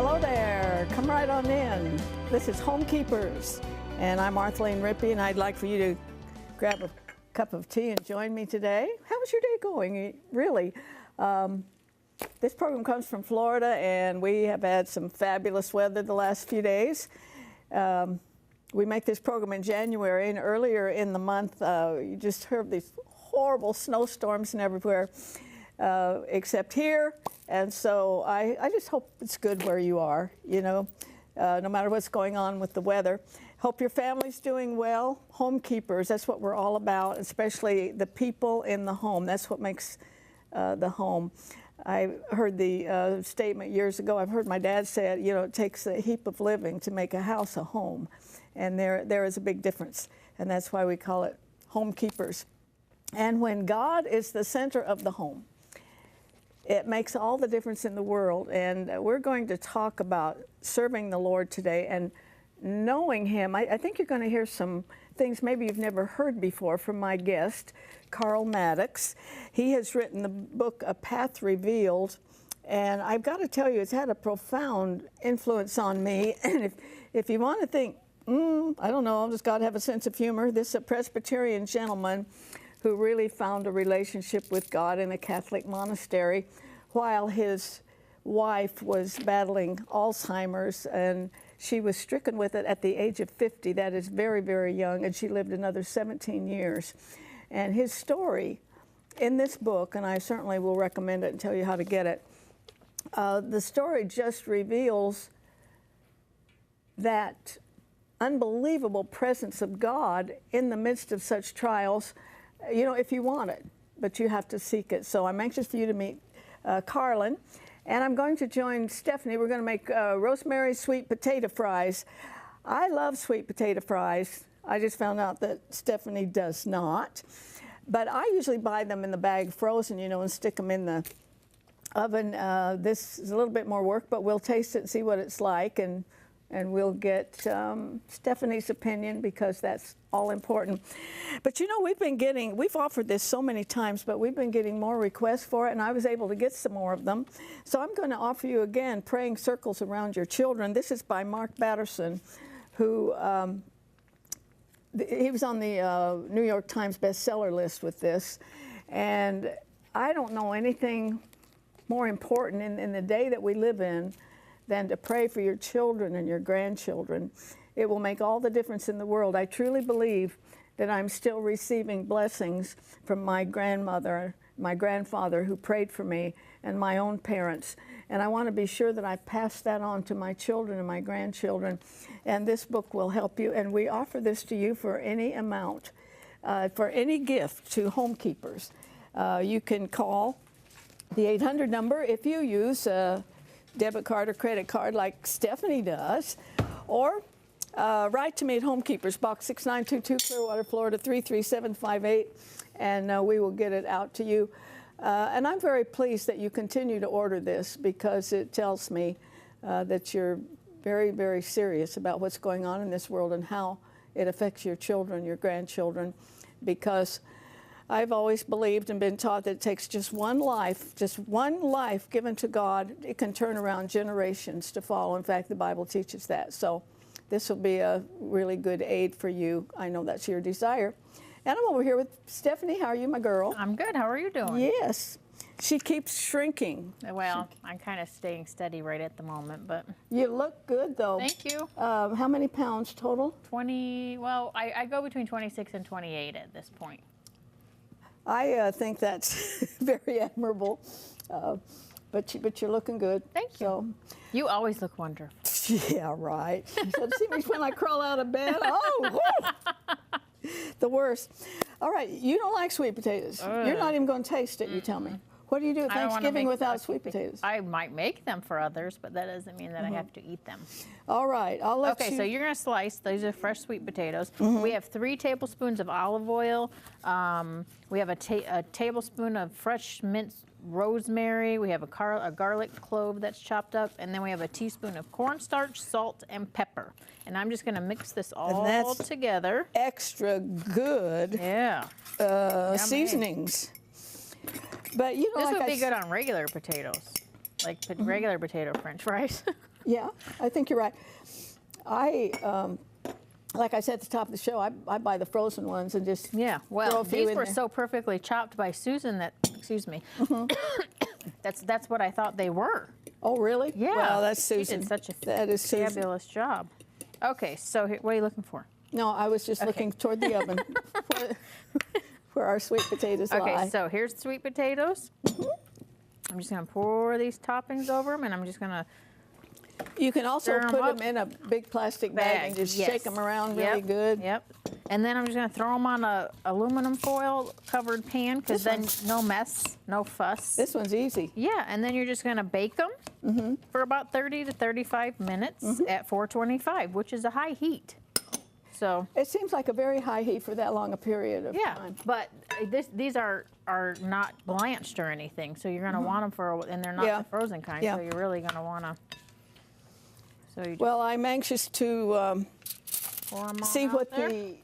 Hello there. Come right on in. This is Homekeepers, and I'm Arthelene Rippy, and I'd like for you to grab a cup of tea and join me today. How was your day going? Really? This program comes from Florida, and we have had some fabulous weather the last few days. We make this program in January, and earlier in the month, you just heard these horrible snowstorms and everywhere, except here. And so I just hope it's good where you are, you know, no matter what's going on with the weather. Hope your family's doing well. Homekeepers, that's what we're all about, especially the people in the home. That's what makes the home. I heard the statement years ago. I've heard my dad say it, you know, it takes a heap of living to make a house a home. And there is a big difference. And that's why we call it Homekeepers. And when God is the center of the home, it makes all the difference in the world. And we're going to talk about serving the Lord today and knowing Him. I think you're going to hear some things maybe you've never heard before from my guest, Carl Maddox. He has written the book, A Path Revealed. And I've got to tell you, it's had a profound influence on me. And if you want to think, I don't know, does God have a sense of humor? This is a Presbyterian gentleman who really found a relationship with God in a Catholic monastery while his wife was battling Alzheimer's, and she was stricken with it at the age of 50. That is very, very young, and she lived another 17 years. And his story in this book, and I certainly will recommend it and tell you how to get it, the story just reveals that unbelievable presence of God in the midst of such trials, you know, if you want it, but you have to seek it. So I'm anxious for you to meet Carlin, and I'm going to join Stephanie. We're going to make rosemary sweet potato fries. I love sweet potato fries. I just found out that Stephanie does not, but I usually buy them in the bag frozen, you know, and stick them in the oven. This is a little bit more work, but we'll taste it and see what it's like, and we'll get Stephanie's opinion, because that's all important. But you know, we've offered this so many times, but we've been getting more requests for it, and I was able to get some more of them. So I'm going to offer you again, Praying Circles Around Your Children. This is by Mark Batterson, who he was on the New York Times bestseller list with this. And I don't know anything more important in the day that we live in than to pray for your children and your grandchildren. It will make all the difference in the world. I truly believe that I'm still receiving blessings from my grandmother, my grandfather who prayed for me, and my own parents. And I want to be sure that I pass that on to my children and my grandchildren. And this book will help you. And we offer this to you for any amount, for any gift to Homekeepers. You can call the 800 number if you use debit card or credit card like Stephanie does, or write to me at Homekeepers, Box 6922, Clearwater, Florida 33758, and we will get it out to you. And I'm very pleased that you continue to order this, because it tells me that you're very, very serious about what's going on in this world and how it affects your children, your grandchildren, because I've always believed and been taught that it takes just one life given to God. It can turn around generations to follow. In fact, the Bible teaches that. So this will be a really good aid for you. I know that's your desire. And I'm over here with Stephanie. How are you, my girl? I'm good. How are you doing? Yes. She keeps shrinking. Well, I'm kind of staying steady right at the moment, but... You look good, though. Thank you. How many pounds total? 20, well, I go between 26 and 28 at this point. I think that's very admirable, but you're looking good. Thank you. So, you always look wonderful. Yeah, right. She said, see me when I crawl out of bed. Oh, the worst. All right, you don't like sweet potatoes. You're not even going to taste it, you tell me. What do you do at Thanksgiving without sweet potatoes? I might make them for others, but that doesn't mean that I have to eat them. All right, I'll let you. Okay, so you're going to slice. These are fresh sweet potatoes. We have 3 tablespoons of olive oil. We have a tablespoon of fresh minced rosemary. We have a garlic clove that's chopped up, and then we have a teaspoon of cornstarch, salt, and pepper. And I'm just going to mix this all together. Extra good. Yeah. Seasonings. But you know, this would be good on regular potatoes, like regular potato French fries. Yeah, I think you're right. Like I said at the top of the show, I buy the frozen ones and just Yeah, throw well, a few these in were there. so perfectly chopped by Susan that, excuse me, that's what I thought they were. Oh, really? Yeah. Well, that's She Susan. did such a That is Susan. fabulous job. Okay, so here, what are you looking for? No, I was just looking toward the oven where our sweet potatoes lie. Okay, so here's the sweet potatoes. I'm just going to pour these toppings over them, and I'm just going to You can also stir 'em put up. them in a big plastic bag and just yes. shake them around really Yep, good. Yep. And then I'm just going to throw them on a aluminum foil covered pan, because then no mess, no fuss. This one's easy. Yeah, and then you're just going to bake them for about 30 to 35 minutes at 425, which is a high heat. So It seems like a very high heat for that long a period of yeah, time. but these are not blanched or anything, so you're going to want them for, and they're not Yeah. the frozen kind, Yeah. so you're really going to want to. So you just Well, I'm anxious to pour them on see out what there. the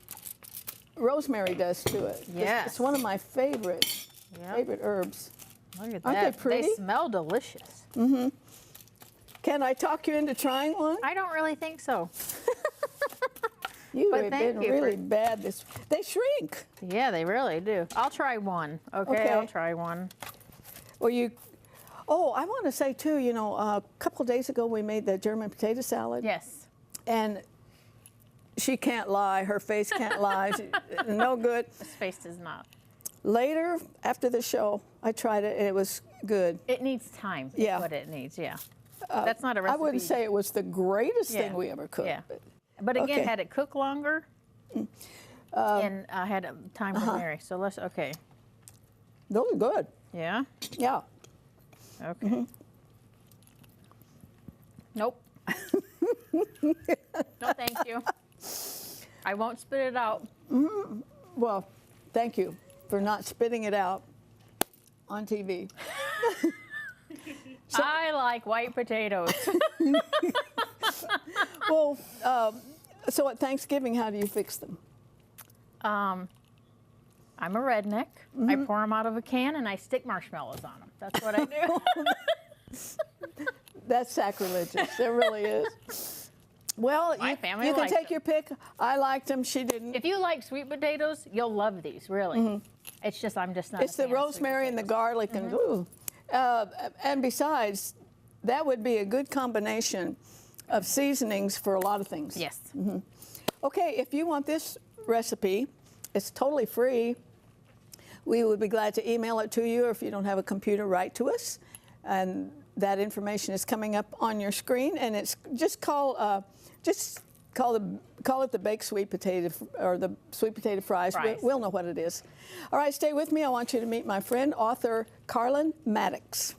rosemary does to it. Yes. It's one of my favorite herbs. Look at Aren't that. they pretty? They smell delicious. Can I talk you into trying one? I don't really think so. You but have thank been you for- really bad. They shrink. Yeah, they really do. I'll try one. Okay, I'll try one. Well, oh, I want to say too, you know, a couple days ago we made the German potato salad. Yes. And she can't lie. Her face can't lie. No good. This face does not. Later, after the show, I tried it and it was good. It needs time. Yeah. Is what it needs. Yeah. That's not a I recipe. wouldn't say it was the greatest Yeah. thing we ever cooked. Yeah. But again, Okay. had it cooked longer, and I had time to marry. So okay. Those are good. Yeah. Yeah. Okay. Nope. No, thank you. I won't spit it out. Well, thank you for not spitting it out on TV. I like white potatoes. Well, so at Thanksgiving, how do you fix them? I'm a redneck. I pour them out of a can and I stick marshmallows on them. That's what I do. That's sacrilegious. It really is. Well, My you family can likes take them. your pick. I liked them. She didn't. If you like sweet potatoes, you'll love these, really. It's just, I'm just not It's a the fan of sweet rosemary and the potatoes. garlic and ooh. And besides, that would be a good combination of seasonings for a lot of things. Yes. Okay, if you want this recipe, it's totally free. We would be glad to email it to you, or if you don't have a computer, write to us. And that information is coming up on your screen, and it's just call it the baked sweet potato or the sweet potato fries. We'll know what it is. All right, stay with me. I want you to meet my friend, author Carlin Maddox.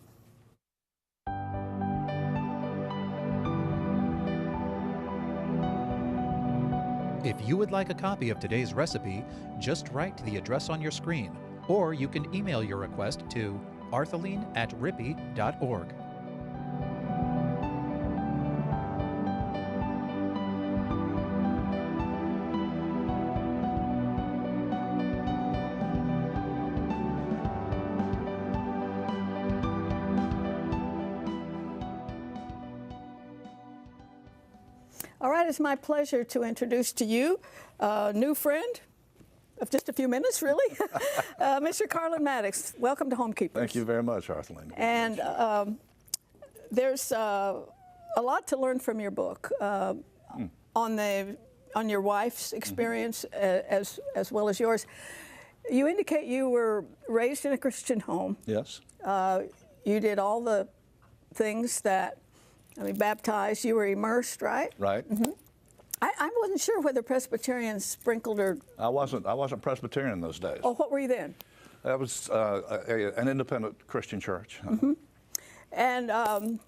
If you would like a copy of today's recipe, just write to the address on your screen, or you can email your request to arthelene@rippy.org. All right, it's my pleasure to introduce to you a new friend of just a few minutes, really, Mr. Carlin Maddox. Welcome to Homekeepers. Thank you very much, Arthelene. And there's a lot to learn from your book on your wife's experience as well as yours. You indicate you were raised in a Christian home. Yes. You did all the things that, baptized, you were immersed, right? Right. I wasn't sure whether Presbyterians sprinkled or... I wasn't Presbyterian in those days. Oh, what were you then? That was an independent Christian church. And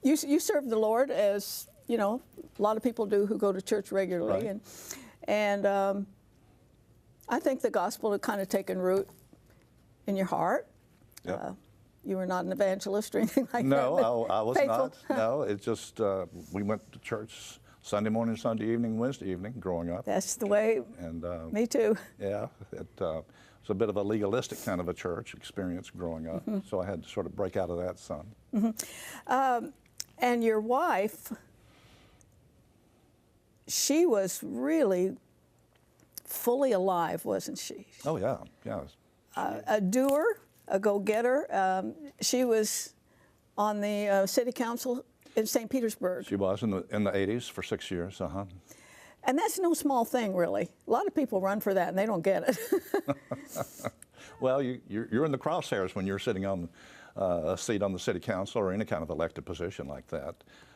you served the Lord as, a lot of people do who go to church regularly. Right. And I think the gospel had kind of taken root in your heart. Yep. You were not an evangelist or anything like that. No, but I was faithful. not. No, it's just we went to church Sunday morning, Sunday evening, Wednesday evening growing up. That's the way, And me too. yeah, it was a bit of a legalistic kind of a church experience growing up. So I had to sort of break out of that some. And your wife, she was really fully alive, wasn't she? Oh, yeah, yeah. A doer, a go-getter. She was on the city council in St. Petersburg. She was in the 80s for 6 years, uh-huh. And that's no small thing, really. A lot of people run for that and they don't get it. Well, you're in the crosshairs when you're sitting on a seat on the city council or any kind of elected position like that.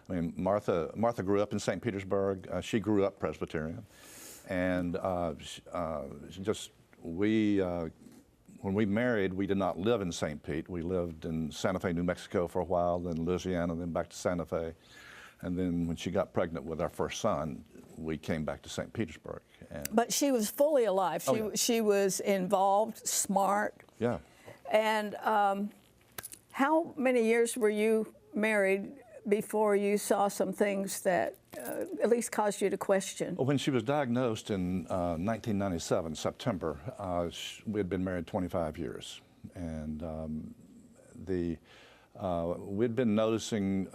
I mean, Martha grew up in St. Petersburg. She grew up Presbyterian. And when we married, we did not live in St. Pete. We lived in Santa Fe, New Mexico for a while, then Louisiana, then back to Santa Fe. And then when she got pregnant with our first son, we came back to St. Petersburg. But she was fully alive. She was involved, smart. Yeah. And how many years were you married before you saw some things that at least caused you to question? Well, when she was diagnosed in 1997, September, we had been married 25 years. And we'd been noticing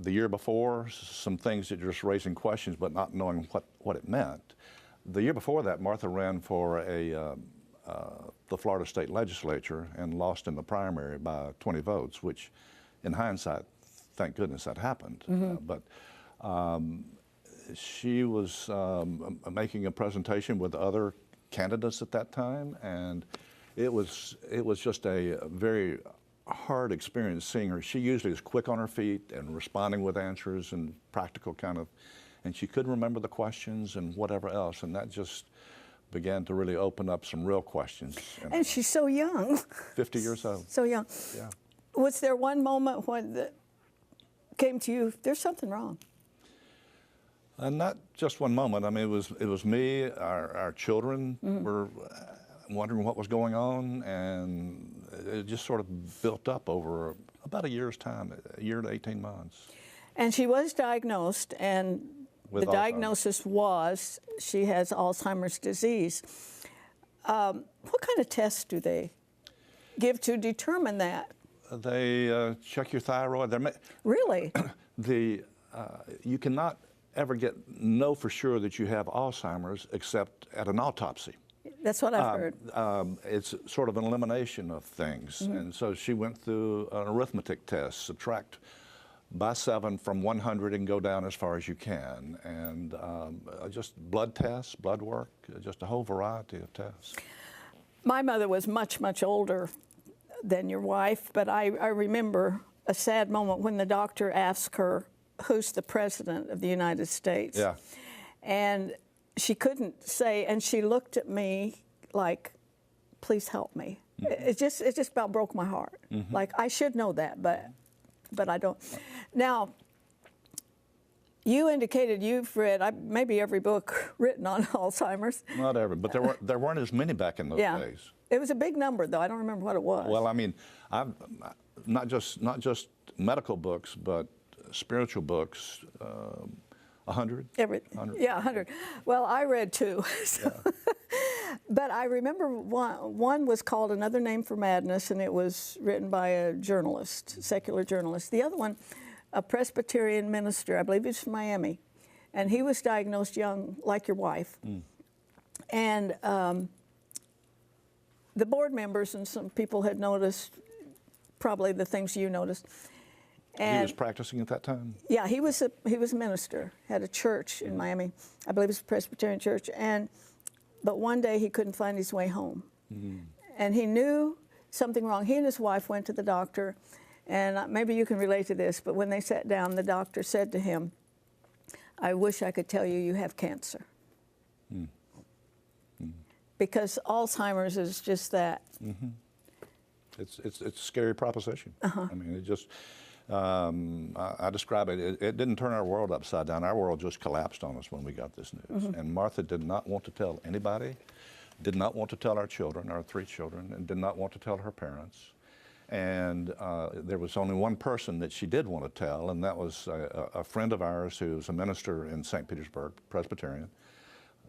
the year before some things that were just raising questions but not knowing what it meant. The year before that, Martha ran for the Florida State Legislature and lost in the primary by 20 votes, which in hindsight, thank goodness that happened. But she was making a presentation with other candidates at that time, and it was just a very hard experience seeing her. She usually is quick on her feet and responding with answers and practical kind of, and she couldn't remember the questions and whatever else, and that just began to really open up some real questions. And she's so young. 50 years old. So young. Yeah. Was there one moment when that came to you, there's something wrong? Not just one moment. I mean, it was me, our children were wondering what was going on, and it just sort of built up over about a year's time, a year to 18 months. And she was diagnosed, and With the diagnosis was she has Alzheimer's disease. What kind of tests do they give to determine that? They check your thyroid. Really? You cannot ever know for sure that you have Alzheimer's except at an autopsy. That's what I've heard. It's sort of an elimination of things. And so she went through an arithmetic test, subtract by 7 from 100 and go down as far as you can. And just blood tests, blood work, just a whole variety of tests. My mother was much, much older than your wife, but I remember a sad moment when the doctor asked her, who's the president of the United States? Yeah. And she couldn't say, and she looked at me like, please help me. It just about broke my heart. Like, I should know that, but I don't. Now, you indicated you've read maybe every book written on Alzheimer's. Not every, but there weren't as many back in those days. It was a big number, though. I don't remember what it was. Well, I mean, I've not just medical books, but spiritual books. 100? 100. Yeah, 100. Well, I read 2. So. Yeah. But I remember one was called Another Name for Madness, and it was written by a journalist, secular journalist. The other one, a Presbyterian minister, I believe he's from Miami, and he was diagnosed young, like your wife. And the board members and some people had noticed probably the things you noticed. And he was practicing at that time? Yeah, he was a minister, had a church in Miami. I believe it's a Presbyterian church. But one day he couldn't find his way home. And he knew something wrong. He and his wife went to the doctor, and maybe you can relate to this, but when they sat down, the doctor said to him, I wish I could tell you you have cancer. Because Alzheimer's is just that. It's a scary proposition. I mean, it just, I describe it, it didn't turn our world upside down. Our world just collapsed on us when we got this news. And Martha did not want to tell anybody, did not want to tell our children, our 3 children, and did not want to tell her parents. And there was only one person that she did want to tell, and that was a friend of ours who was a minister in St. Petersburg, Presbyterian,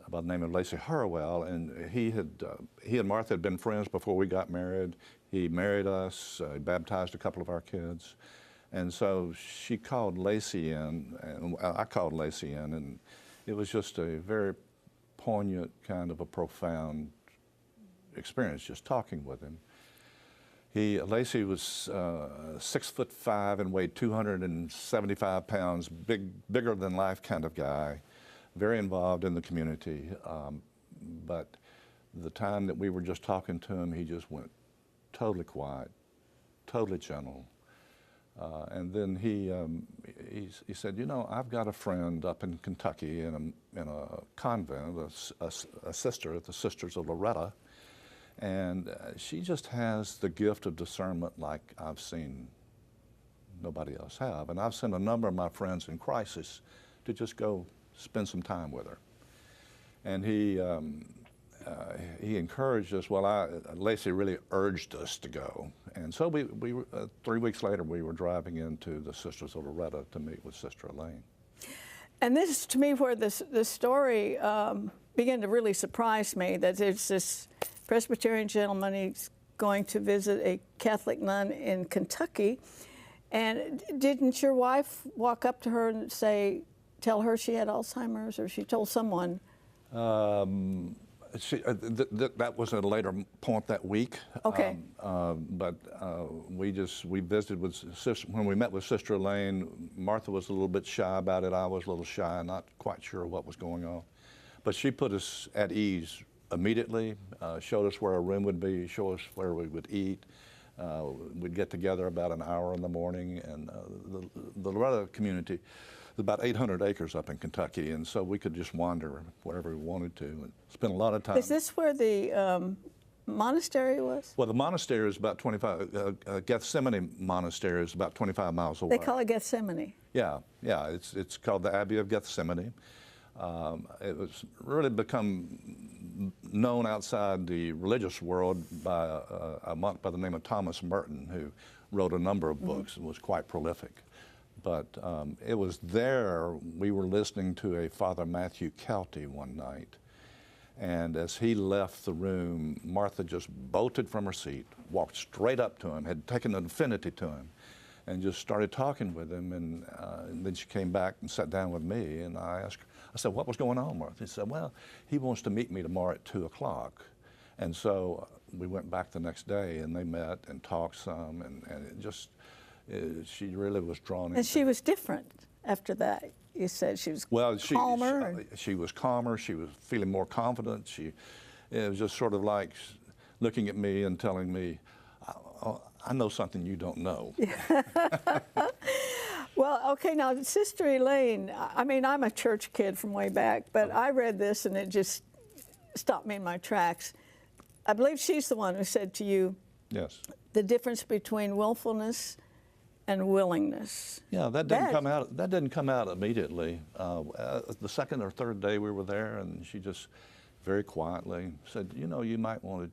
by the name of Lacey Harwell. And he and Martha had been friends before we got married. He married us, baptized a couple of our kids. And so she called Lacey in, and I called Lacey in, and it was just a very poignant, kind of a profound experience just talking with him. Lacey was 6'5" and weighed 275 pounds, bigger than life kind of guy, very involved in the community. But the time that we were just talking to him, he just went totally quiet, totally gentle. And then he said, you know, I've got a friend up in Kentucky in a convent, a sister at the Sisters of Loretta, and she just has the gift of discernment like I've seen nobody else have. And I've sent a number of my friends in crisis to just go spend some time with her. And he encouraged us. Well, Lacey really urged us to go. And so 3 weeks later, we were driving into the Sisters of Loretta to meet with Sister Arthelene. And this is, to me, where this story began to really surprise me, that there's this Presbyterian gentleman, he's going to visit a Catholic nun in Kentucky. And didn't your wife walk up to her and tell her she had Alzheimer's, or she told someone? That was at a later point that week. Okay. We visited with when we met with Sister Elaine. Martha was a little bit shy about it. I was a little shy, not quite sure what was going on. But she put us at ease immediately, showed us where our room would be, showed us where we would eat. We'd get together about an hour in the morning, and the Loretta community, about 800 acres up in Kentucky, and so we could just wander wherever we wanted to and spend a lot of time. Is this where the monastery was? Well, the monastery is about 25, Gethsemane Monastery is about 25 miles away. They call it Gethsemane. Yeah, it's called the Abbey of Gethsemane. It was really become known outside the religious world by a monk by the name of Thomas Merton, who wrote a number of books and was quite prolific. But it was there we were listening to a Father Matthew Kelty one night. And as he left the room, Martha just bolted from her seat, walked straight up to him, had taken an affinity to him, and just started talking with him. And then she came back and sat down with me, and I asked her, I said, what was going on, Martha? He said, well, he wants to meet me tomorrow at 2 o'clock. And so we went back the next day, and they met and talked some, and it just, she really was drawn in. And she was different after that. You said she was calmer. She was calmer. She was feeling more confident. It was just sort of like looking at me and telling me, I know something you don't know. Well, okay, now, Sister Elaine, I mean, I'm a church kid from way back, but I read this and it just stopped me in my tracks. I believe she's the one who said to you, yes, the difference between willfulness and willingness. Yeah, that didn't come out immediately. The second or third day we were there, and she just very quietly said, you know, you might want to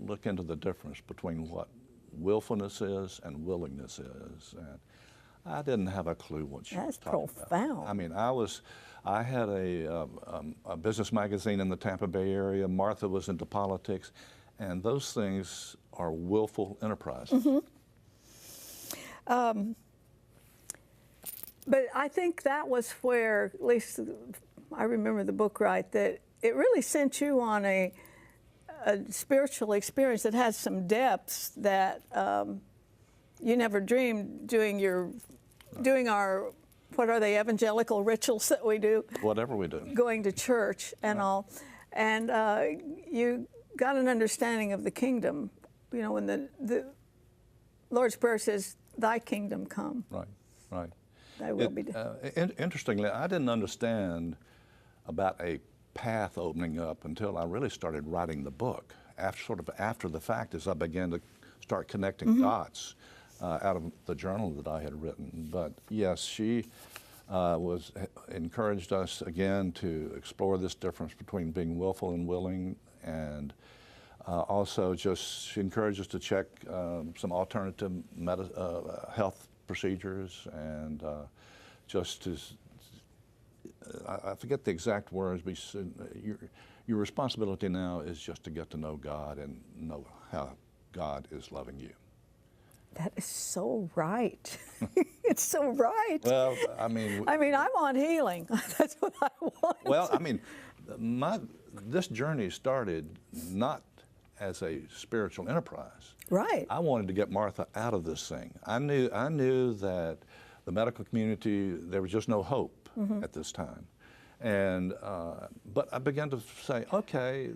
look into the difference between what willfulness is and willingness is. And I didn't have a clue what she was talking about. That's profound. I mean, I had a business magazine in the Tampa Bay area. Martha was into politics, and those things are willful enterprises. But I think that was where, at least I remember the book right, that it really sent you on a spiritual experience that has some depths that you never dreamed doing our, what are they, evangelical rituals that we do? Whatever we do. Going to church and all. And you got an understanding of the kingdom. You know, when the Lord's Prayer says, thy kingdom come. Right. Thy will be done. Interestingly, I didn't understand about a path opening up until I really started writing the book. After the fact, as I began to start connecting dots out of the journal that I had written. But yes, she encouraged us again to explore this difference between being willful and willing, and also just she encouraged us to check some alternative health procedures, and just to, I forget the exact words, but your responsibility now is just to get to know God and know how God is loving you. That is so right. It's so right. Well, I mean, I want healing. That's what I want. well, I mean, this journey started not as a spiritual enterprise. Right. I wanted to get Martha out of this thing. I knew that the medical community, there was just no hope at this time. And, but I began to say, okay,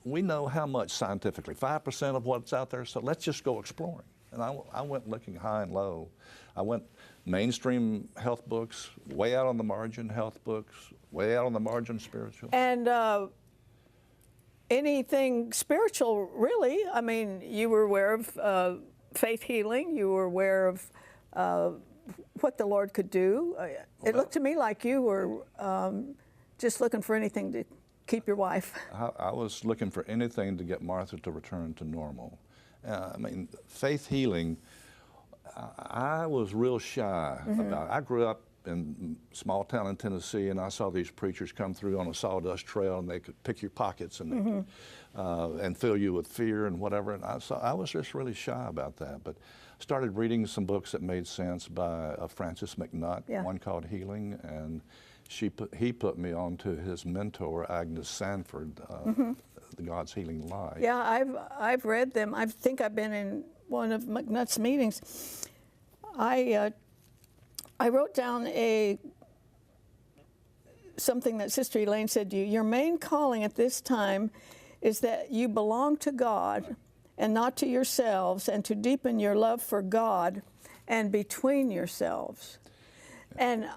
we know how much scientifically, 5% of what's out there, so let's just go exploring. And I went looking high and low. I went mainstream health books, way out on the margin health books, way out on the margin spiritual. And anything spiritual, really. I mean, you were aware of faith healing. You were aware of what the Lord could do. It looked to me like you were just looking for anything to keep your wife. I was looking for anything to get Martha to return to normal. I mean, faith healing, I was real shy about it. I grew up in a small town in Tennessee, and I saw these preachers come through on a sawdust trail, and they could pick your pockets and, they could, and fill you with fear and whatever. And I was just really shy about that. But started reading some books that made sense by Francis McNutt, one called Healing, and he put me on to his mentor, Agnes Sanford, The God's Healing Light. Yeah, I've read them. I think I've been in one of McNutt's meetings. I wrote down something that Sister Elaine said to you. Your main calling at this time is that you belong to God and not to yourselves, and to deepen your love for God and between yourselves. And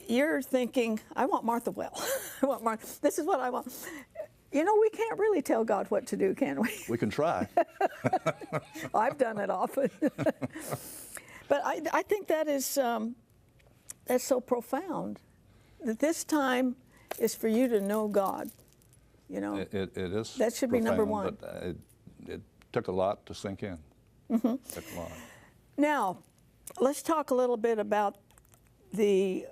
you're thinking, I want Martha well. I want Martha. This is what I want. You know, we can't really tell God what to do, can we? We can try. I've done it often. But I think that is that's so profound, that this time is for you to know God. You know, it is. That should be number one. But it took a lot to sink in. Took a lot. Now, let's talk a little bit about the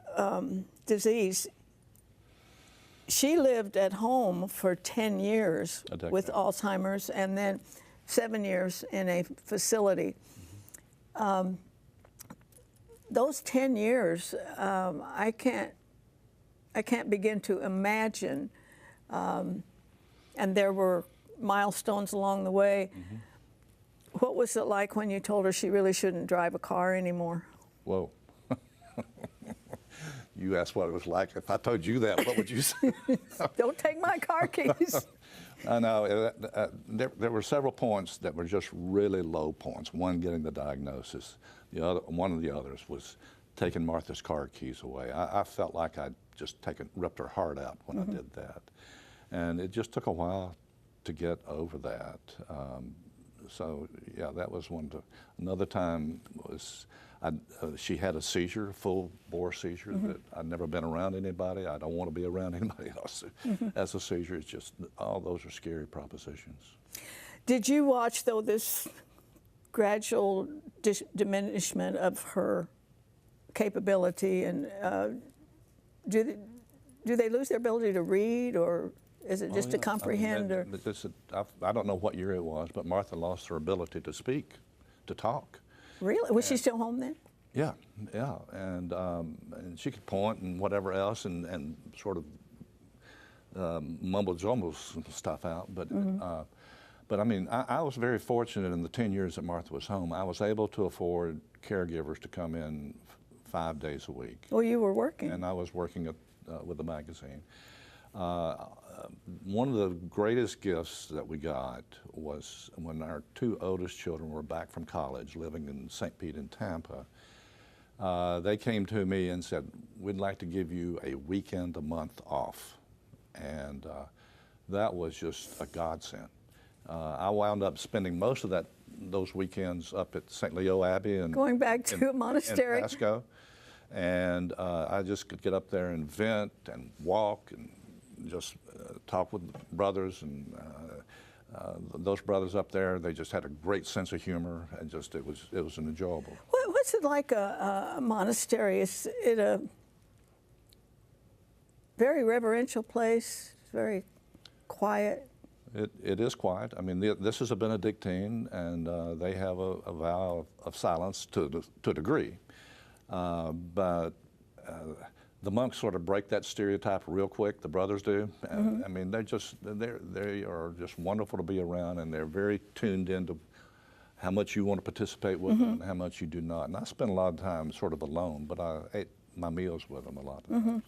disease. She lived at home for 10 years with Alzheimer's, and then 7 years in a facility. Those 10 years, I can't begin to imagine. And there were milestones along the way. What was it like when you told her she really shouldn't drive a car anymore? Whoa. You asked what it was like. If I told you that, what would you say? Don't take my car keys. I know. There were several points that were just really low points. One, getting the diagnosis. One of the others was taking Martha's car keys away. I felt like I'd just ripped her heart out when I did that. And it just took a while to get over that. So, yeah, that was one. Another time was she had a seizure, a full-bore seizure, that I'd never been around anybody. I don't want to be around anybody else. As a seizure, it's just, all those are scary propositions. Did you watch, though, this gradual diminishment of her capability? And do they lose their ability to read, or is it just to comprehend? I don't know what year it was, but Martha lost her ability to speak, to talk. Really? Was she still home then? Yeah, yeah, and she could point and whatever else, and sort of mumble jumble stuff out. But I mean, I was very fortunate in the 10 years that Martha was home. I was able to afford caregivers to come in 5 days a week. Well, you were working. And I was working with the magazine. One of the greatest gifts that we got was when our two oldest children were back from college, living in St. Pete and Tampa. They came to me and said, we'd like to give you a weekend a month off. And that was just a godsend. I wound up spending most of those weekends up at St. Leo Abbey and going back to a monastery in Pasco. And I just could get up there and vent and walk and just talk with brothers, and those brothers up there, they just had a great sense of humor, and just it was an enjoyable. What's it like a monastery? Is it a very reverential place? Very quiet? It is quiet. I mean, this is a Benedictine, and they have a vow of silence to a degree. But the monks sort of break that stereotype real quick. The brothers do. I mean, they are just wonderful to be around, and they're very tuned into how much you want to participate with them and how much you do not. And I spend a lot of time sort of alone, but I ate my meals with them a lot of times.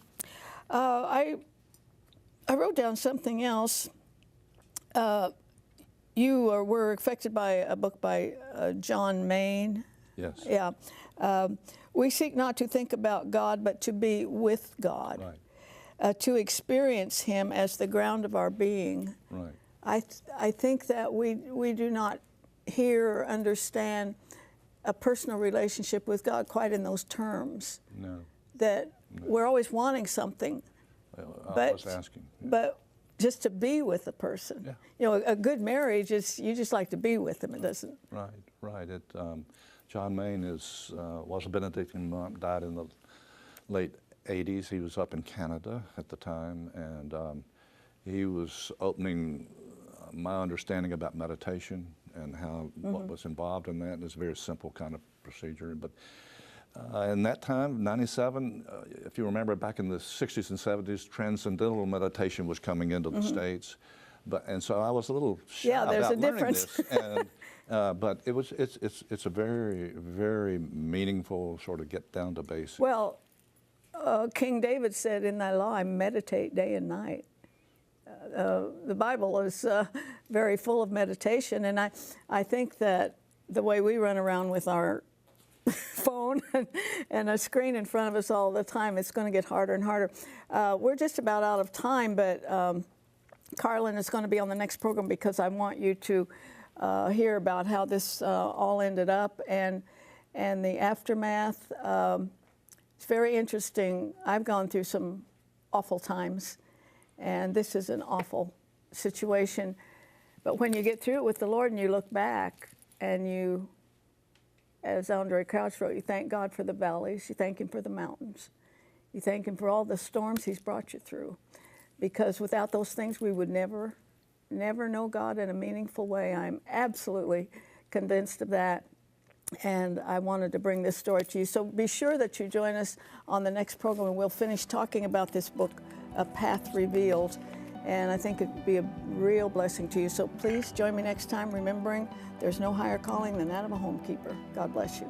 I wrote down something else. You were affected by a book by John Maine. Yes. Yeah. We seek not to think about God, but to be with God. Right. To experience Him as the ground of our being. Right. I think that we do not hear or understand a personal relationship with God quite in those terms. No. That we're always wanting something. I was asking. Yeah. But just to be with the person. Yeah. You know, a good marriage is you just like to be with them. It doesn't. Right, right. John Maine was a Benedictine monk, died in the late 80s. He was up in Canada at the time, and he was opening my understanding about meditation and how what was involved in that. And it's a very simple kind of procedure. But in that time, 97, if you remember back in the 60s and 70s, transcendental meditation was coming into the States. And so I was a little shy about learning this. And, but it's a very, very meaningful sort of get down to basics. Well, King David said, "In thy law I meditate day and night." The Bible is very full of meditation, and I think that the way we run around with our phone and a screen in front of us all the time, it's going to get harder and harder. We're just about out of time, but Carlin is going to be on the next program because I want you to hear about how this all ended up and the aftermath. It's very interesting. I've gone through some awful times, and this is an awful situation. But when you get through it with the Lord and you look back and you, as Andre Crouch wrote, you thank God for the valleys, you thank Him for the mountains, you thank Him for all the storms He's brought you through. Because without those things, we would never know God in a meaningful way. I'm absolutely convinced of that. And I wanted to bring this story to you. So be sure that you join us on the next program, and we'll finish talking about this book, A Path Revealed. And I think it'd be a real blessing to you. So please join me next time, remembering there's no higher calling than that of a homekeeper. God bless you.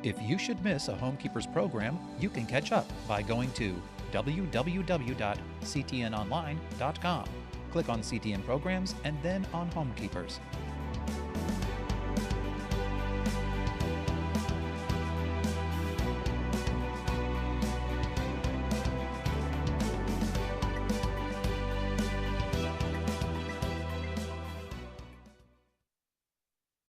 If you should miss a Homekeepers program, you can catch up by going to www.ctnonline.com. Click on CTN Programs and then on Homekeepers.